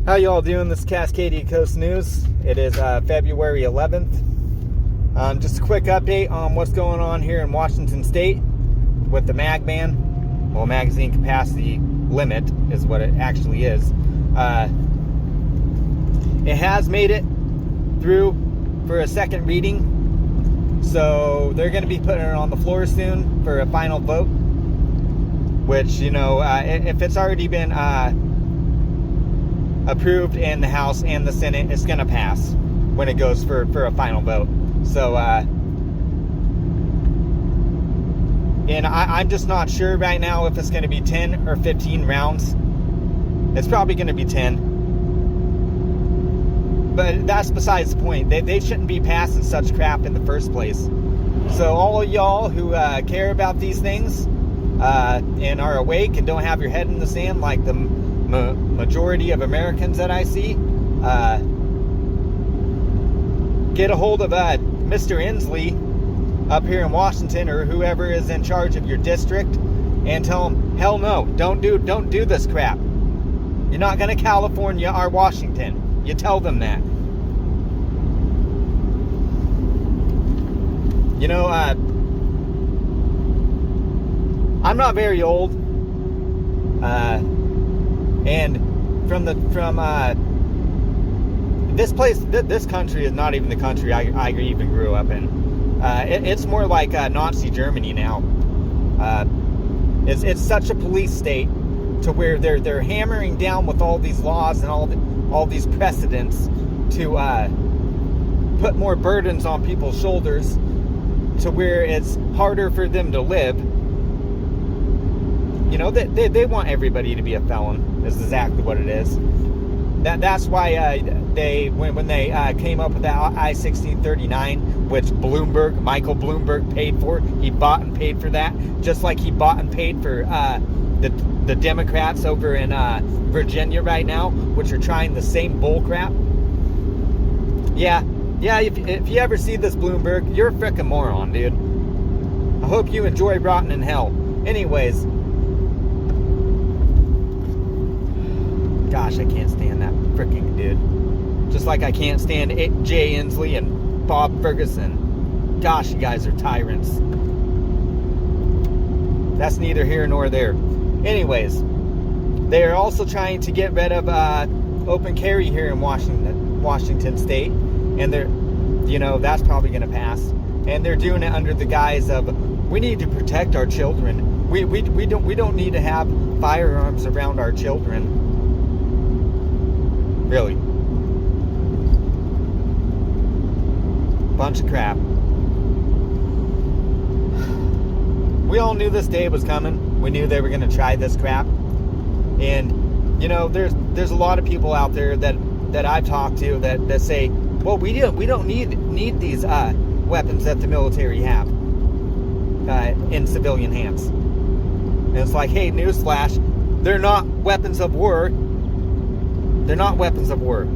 How y'all doing? This is Cascadia Coast News. It is February 11th. Just a quick update on what's going on here in Washington State with the mag ban. Well, magazine capacity limit is what it actually is. It has made it through for a second reading, so they're going to be putting it on the floor soon for a final vote, which, you know, if it's already been approved in the House and the Senate, it's going to pass when it goes for a final vote. So, and I'm just not sure right now if it's going to be 10 or 15 rounds. It's probably going to be 10. But that's besides the point. They shouldn't be passing such crap in the first place. So all of y'all who care about these things and are awake and don't have your head in the sand like the majority of Americans that I see, get a hold of Mr. Inslee up here in Washington, or whoever is in charge of your district, and tell them, hell no, don't do this crap. You're not going to California or Washington. You tell them that. You know, I'm not very old, and from this place, this country is not even the country I even grew up in. It's more like Nazi Germany now. It's such a police state to where they're hammering down with all these laws and all these precedents to put more burdens on people's shoulders, to where it's harder for them to live. You know, they want everybody to be a felon, is exactly what it is. That's why when they came up with that I-1639, which Michael Bloomberg paid for, he bought and paid for that, just like he bought and paid for the Democrats over in Virginia right now, which are trying the same bull crap. Yeah, if you ever see this Bloomberg, you're a frickin' moron, dude. I hope you enjoy rotting in hell. Anyways, gosh, I can't stand that frickin' dude. Just like I can't stand Jay Inslee and Bob Ferguson. Gosh, you guys are tyrants. That's neither here nor there. Anyways, they are also trying to get rid of open carry here in Washington State, and that's probably going to pass. And they're doing it under the guise of, we need to protect our children. We don't need to have firearms around our children. Really, bunch of crap. We all knew this day was coming. We knew they were going to try this crap. And, you know, there's a lot of people out there that I've talked to that say, well, we don't need these weapons that the military have in civilian hands. And it's like, hey, newsflash, they're not weapons of war. They're not weapons of war.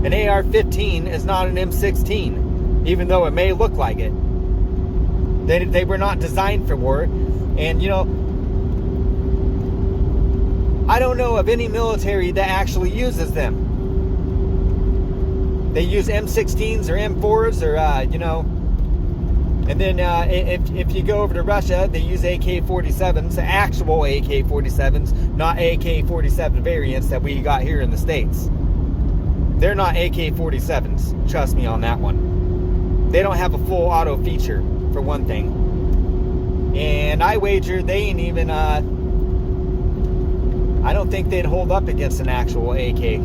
An AR-15 is not an M16, even though it may look like it. They were not designed for war. And, you know, I don't know of any military that actually uses them. They use M16s or M4s or, and then if you go over to Russia, they use AK-47s, actual AK-47s, not AK-47 variants that we got here in the States. They're not AK-47s, trust me on that one. They don't have a full auto feature, for one thing. And I wager they ain't even, I don't think they'd hold up against an actual AK.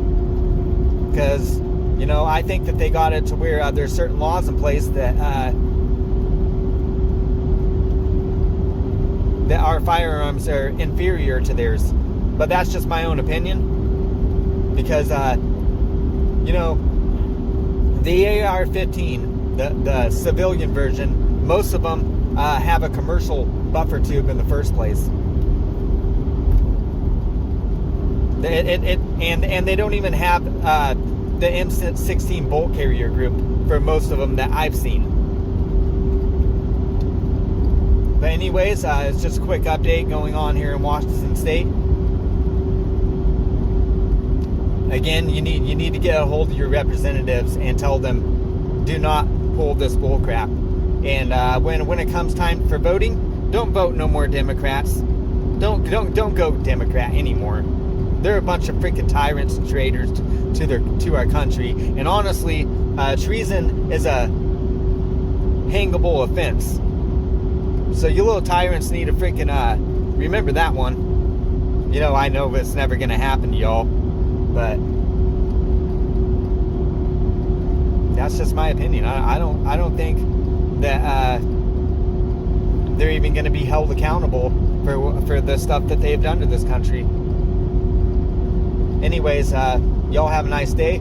Because, you know, I think that they got it to where there's certain laws in place that our firearms are inferior to theirs. But that's just my own opinion. Because, you know, the AR-15, the civilian version, most of them have a commercial buffer tube in the first place. And they don't even have the M16 bolt carrier group for most of them that I've seen. But anyways, it's just a quick update going on here in Washington State. Again, you need to get a hold of your representatives and tell them, do not pull this bull crap. And when it comes time for voting, don't vote no more Democrats. Don't go Democrat anymore. They're a bunch of freaking tyrants and traitors to our country. And honestly, treason is a hangable offense. So you little tyrants need to freaking remember that one. You know, I know it's never gonna happen to y'all, but that's just my opinion. I don't think that they're even going to be held accountable for the stuff that they've done to this country. Anyways, y'all have a nice day.